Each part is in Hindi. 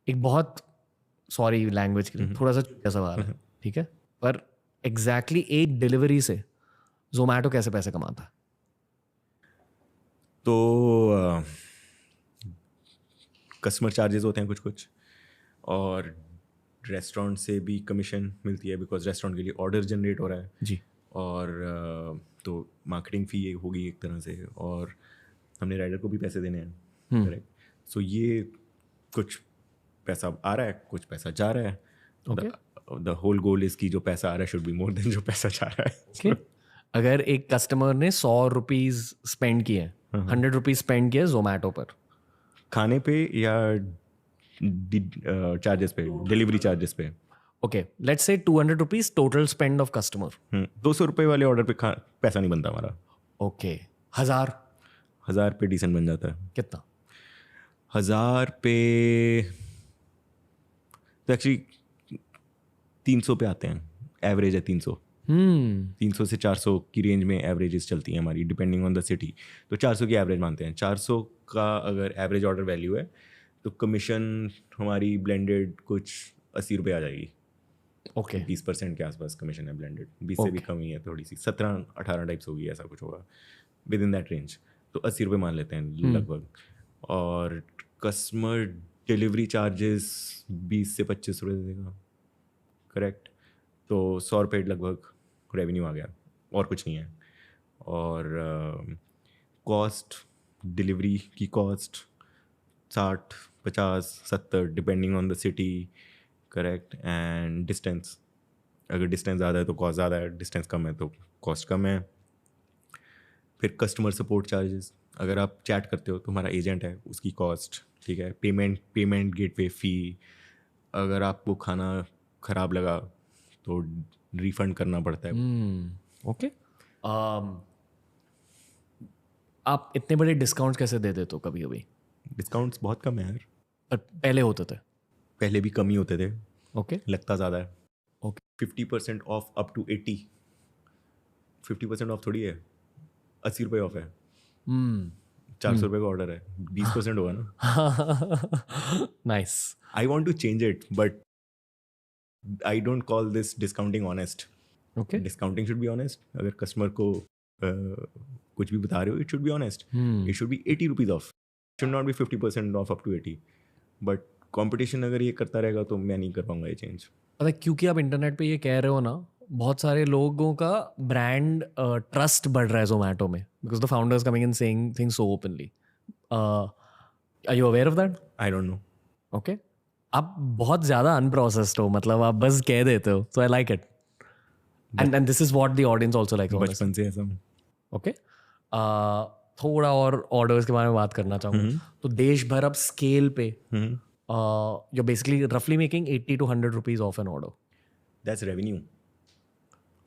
एक बहुत सॉरी लैंग्वेज के लिए थोड़ा सा चुटिया सवाल है, ठीक है, पर एग्जैक्टली एक डिलीवरी से जोमेटो कैसे पैसे कमाता है? तो कस्टमर चार्जेस होते हैं कुछ कुछ, और रेस्टोरेंट से भी कमीशन मिलती है बिकॉज रेस्टोरेंट के लिए ऑर्डर जनरेट हो रहा है जी। और तो मार्केटिंग फ़ी होगी एक तरह से, और हमने राइडर को भी पैसे देने हैं, करेक्ट। सो ये कुछ पैसा आ रहा है, कुछ पैसा जा रहा है। Okay the whole goal is की जो पैसा आ रहा है शुड बी मोर देन जो पैसा जा रहा है। ओके। अगर एक कस्टमर ने 100 रुपीज स्पेंड किए, 100 रुपीज स्पेंड किए जोमेटो पर, खाने पे या चार्जेस पे, डिलीवरी चार्जेस पे। Okay let's say 200 rupees total spend of customer. 200 रुपये वाले ऑर्डर पे पैसा नहीं बनता हमारा। ओके 1000 1000 पे डिसेंट बन जाता है। कितना? 1000 पे तो एक्चुअली 300 पे आते हैं, एवरेज है 300। 300 से 400 की रेंज में एवरेजेस चलती हैं हमारी, डिपेंडिंग ऑन द सिटी। तो 400 की एवरेज मानते हैं। 400 का अगर एवरेज ऑर्डर वैल्यू है तो कमीशन हमारी ब्लेंडेड कुछ 80 रुपये आ जाएगी। ओके 20% के आसपास कमीशन है ब्लेंडेड, 20 से भी कम ही है थोड़ी सी, 17-18 टाइप्स होगी, ऐसा कुछ होगा विद इन दैट रेंज। तो 80 रुपये मान लेते हैं लगभग। और कस्टमर डिलीवरी चार्जेस 20 से 25 रुपये दे देगा, करेक्ट। तो 100 रुपये लगभग रेवेन्यू आ गया, और कुछ नहीं है। और कॉस्ट, डिलीवरी की cost 60, 50, 70 depending on the city, correct. And distance, अगर डिस्टेंस ज़्यादा है तो कॉस्ट ज़्यादा है, डिस्टेंस कम है तो कॉस्ट कम है। फिर कस्टमर सपोर्ट चार्जेस, अगर आप चैट करते हो तो हमारा एजेंट है, उसकी कॉस्ट, ठीक है। पेमेंट गेटवे फ़ी, अगर आपको खाना ख़राब लगा तो रिफंड करना पड़ता है। ओके आप इतने बड़े डिस्काउंट कैसे दे देते हो कभी कभी? डिस्काउंट्स बहुत कम है यार, पर पहले होते थे। पहले भी कम ही होते थे, ओके लगता ज़्यादा है। Okay 50% off up to 80, 50% off थोड़ी है, 80 रुपये ऑफ है। 400 रुपये का ऑर्डर है, 20% होगा ना। Nice. I want to change it but I don't call this discounting honest. Okay discounting should be honest. अगर कस्टमर को कुछ भी बता रहे हो, it should be honest. It should be 80 rupees off, should not be 50% off up to 80। But competition अगर ये करता रहेगा तो मैं नहीं कर पाऊंगा ये चेंज। पता है, क्योंकि आप इंटरनेट पे ये कह रहे हो ना, बहुत सारे लोगों का ब्रांड ट्रस्ट बढ़ रहा है जोमेटो में, because the founders coming in saying things so openly. Are you aware of that? I don't know. Okay आप बहुत ज़्यादा अनप्रोसेस्ड हो, मतलब आप बस कह देते हो, so I like it. And this is what the audience also likes. बचपन से ऐसा हूँ। ओके थोड़ा और ऑर्डर्स के बारे में बात करना चाहूँगा। तो देश भर अब स्केल पे यू बेसिकली रफली making 80 to 100 rupees off an order. That's revenue.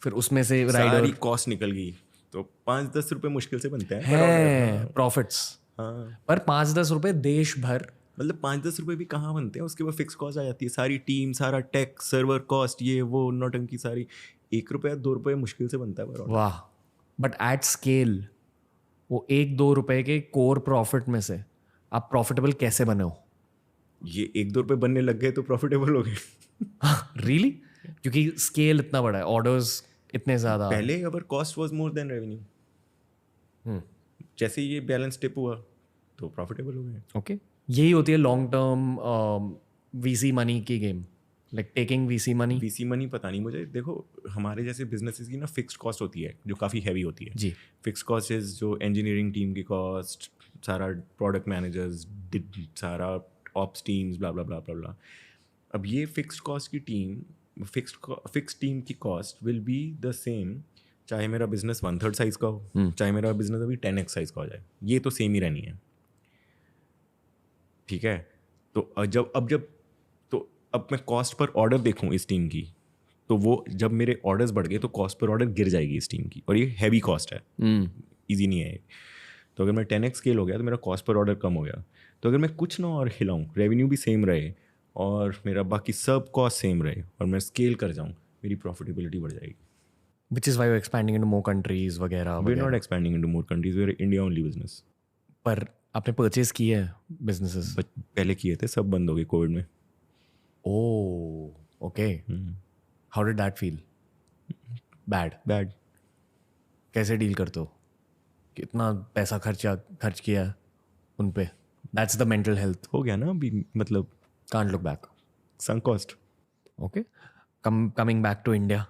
फिर उसमें से सारी राइडर कॉस्ट निकल गई तो 5-10 रुपये मुश्किल से बनते हैं प्रॉफिट्स। हाँ, पर 5-10 रुपए देश भर, मतलब 5-10 रुपये भी कहाँ बनते हैं, उसके बाद फिक्स कॉस्ट आ जाती है, सारी टीम, सारा टेक, सर्वर कॉस्ट, ये वो नौटंकी सारी। 1 रुपया 2 रुपये मुश्किल से बनता है पर order। वाह। बट एट स्केल वो 1-2 रुपए के कोर प्रॉफिट में से आप प्रॉफिटेबल कैसे बने हो? ये 1-2 रुपये बनने लग गए तो प्रॉफिटेबल हो गए। रियली? क्योंकि स्केल इतना बड़ा है, ऑर्डर्स इतने ज़्यादा। पहले our cost was more than revenue, जैसे ये बैलेंस टिप हुआ तो प्रॉफिटेबल हो गए। ओके यही होती है लॉन्ग टर्म वीसी मनी की game, like taking VC money. VC money पता नहीं मुझे। देखो हमारे जैसे बिजनेसेस की ना फिक्स्ड कॉस्ट होती है जो काफ़ी हैवी होती है जी। फिक्स कॉस्ट इज जो इंजीनियरिंग टीम की कॉस्ट, सारा प्रोडक्ट मैनेजर्स, सारा ऑप्स टीम्स, ब्ला ब्ला ब्ला ब्ला ब्ला। अब ये फिक्स्ड कॉस्ट की टीम, फिक्स टीम की cost will be the same, चाहे मेरा बिजनेस 1/3 साइज का हो, चाहे मेरा बिजनेस अभी 10x साइज का हो जाए, ये तो सेम ही रहनी है, ठीक है। तो अब मैं कॉस्ट पर ऑर्डर देखूं इस टीम की, तो वो जब मेरे ऑर्डर्स बढ़ गए तो कॉस्ट पर ऑर्डर गिर जाएगी इस टीम की, और ये हैवी कॉस्ट है, ईजी नहीं है। तो अगर मैं 10x स्केल हो गया तो मेरा कॉस्ट पर ऑर्डर कम हो गया। तो अगर मैं कुछ ना और हिलाऊं, रेवेन्यू भी सेम रहे और मेरा बाकी सब कॉस्ट सेम रहे और मैं स्केल कर जाऊं, मेरी प्रॉफिटेबिलिटी बढ़ जाएगी। Which is why you expanding into more countries वगैरह we are not expanding into more countries, we are India only business. पर आपने परचेज किए हैं बिजनेसेस? पहले किए थे, सब बंद हो गए कोविड में। Oh, okay. How did that feel? Bad. Bad कैसे डील करते हो? कितना पैसा खर्च किया है उन पे? That's the mental health. हो गया ना अभी, मतलब Can't look back. sunk cost. Okay. Coming back to India.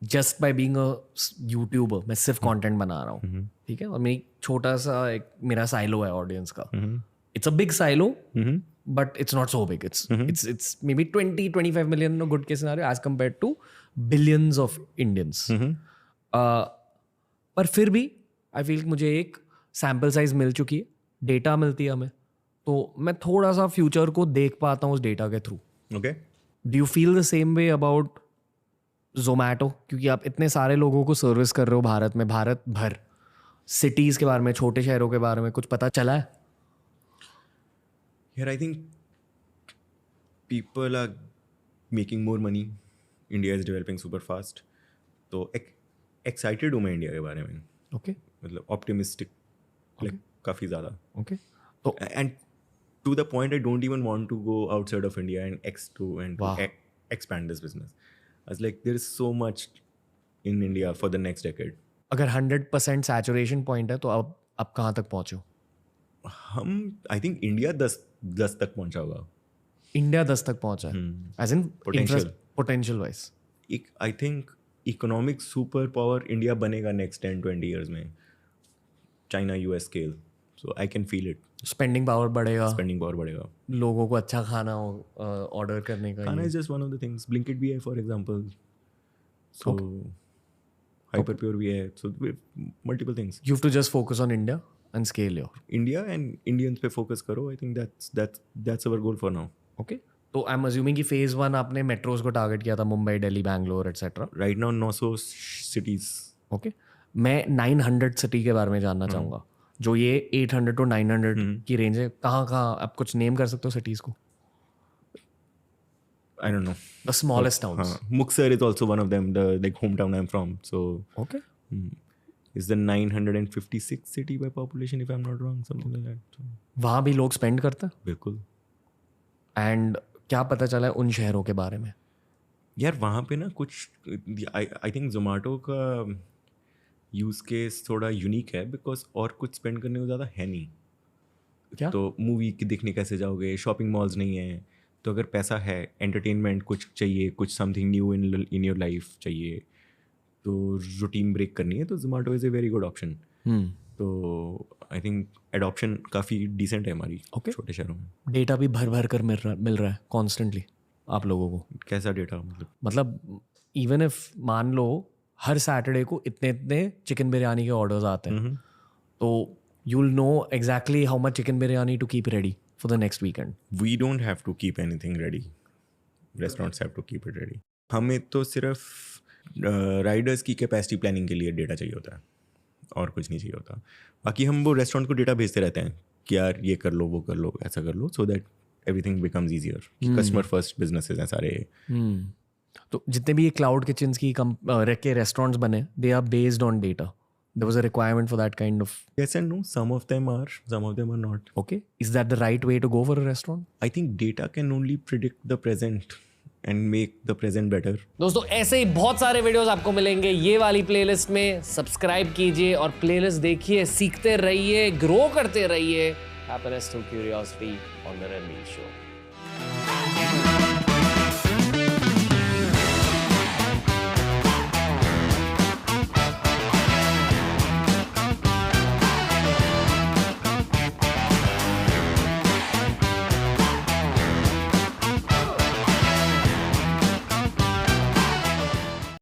Just by being a YouTuber, मैं सिर्फ कंटेंट बना रहा हूँ, ठीक है, और मेरी छोटा सा एक मेरा साइलो है ऑडियंस का. It's a big silo, but it's not so big. It's maybe 20-25 million in a good case scenario as compared to billions of Indians. पर फिर भी आई फील मुझे एक सैम्पल साइज मिल चुकी है, डेटा मिलती है हमें, तो मैं थोड़ा सा फ्यूचर को देख पाता हूँ उस डेटा के through. Okay. Do you feel the same way about Zomato? क्योंकि आप इतने सारे लोगों को सर्विस कर रहे हो भारत में, भारत भर, सिटीज़ के बारे में, छोटे शहरों के बारे में कुछ पता चला है? Here I think people are making more money. India is developing super fast. तो excited हूँ मैं इंडिया के बारे में. ओके मतलब optimistic, like काफ़ी ज़्यादा. ओके. तो And to the point, I don't even want to go outside of India and Wow. expand this business. I was like, there is so much in India for the next decade. अगर 100% सैचुरेशन पॉइंट है तो अब कहाँ तक पहुँचे हो? I think इंडिया 10 तक पहुंचा होगा. इंडिया 10 तक पहुँचा है as in potential wise. I think economic super power India बनेगा नेक्स्ट 10-20 ईयर्स में, China US scale. So I can feel it. Spending power बढ़ेगा, स्पेंडिंग पावर बढ़ेगा, लोगों को अच्छा खाना ऑर्डर करने का. खाना is just one of the things. Blinkit भी है for example, so Hyperpure भी है, so multiple things. You have to just focus on India and scale your. India and Indians पे फोकस करो. I think that's our goal for now. Okay. तो आई एम अज्यूमिंग कि फेज 1 आपने मेट्रोज को टारगेट किया था, Mumbai, Delhi, Bangalore etcetera. Right now 900 cities. Okay. मैं 900 सिटी के बारे में जानना चाहूँगा, जो ये 800 to 900 की रेंज है. कहाँ आप कुछ नेम कर सकते हो सिटीज़ को? I don't know. The smallest towns. Muxar is also one of them, the like hometown I'm from. So Okay. It's the 956th city by population, if I'm not wrong, something like that. So, वहाँ भी लोग स्पेंड करते हैं. बिल्कुल. एंड क्या पता चला है उन शहरों के बारे में? यार वहाँ पे ना कुछ आई थिंक जोमेटो का यूज़ केस थोड़ा यूनिक है, बिकॉज और कुछ स्पेंड करने को ज़्यादा है नहीं. क्या? तो मूवी की देखने कैसे जाओगे, शॉपिंग मॉल्स नहीं है, तो अगर पैसा है, एंटरटेनमेंट कुछ चाहिए, कुछ something new in your life चाहिए, तो रूटीन ब्रेक करनी है, तो Zomato is a very good option. तो आई थिंक एडॉप्शन काफ़ी डिसेंट है हमारी छोटे शहरों में. डेटा भी भर कर मिल रहा है कॉन्स्टेंटली आप लोगों को. कैसा डेटा? मतलब इवन इफ मान लो हर सैटरडे को इतने चिकन बिरयानी के ऑर्डर्स आते हैं, तो you will know exactly how much chicken biryani to keep ready for the next weekend. We don't have to keep anything ready, restaurants have to keep it ready. हमें तो सिर्फ राइडर्स की कैपेसिटी प्लानिंग के लिए डेटा चाहिए होता है, और कुछ नहीं चाहिए होता. बाकी हम वो रेस्टोरेंट को डेटा भेजते रहते हैं कि यार ये कर लो, वो कर लो, ऐसा कर लो, so that everything becomes easier. Customer first businesses हैं सारे. तो जितने भी ये क्लाउड किचन्स की के रेस्टोरेंट्स बने, they are based on data. There was a requirement for that kind of. Yes and no. Some of them are not. Okay. Is that the right way to go for a restaurant? I think data can only predict the present and make the present better. दोस्तों ऐसे ही बहुत सारे वीडियोस आपको मिलेंगे ये वाली प्लेलिस्ट में. सब्सक्राइब कीजिए और प्लेलिस्ट देखिए, सीखते रहिए, ग्रो करते रहिए. Happiness through curiosity on the Ranveer Show.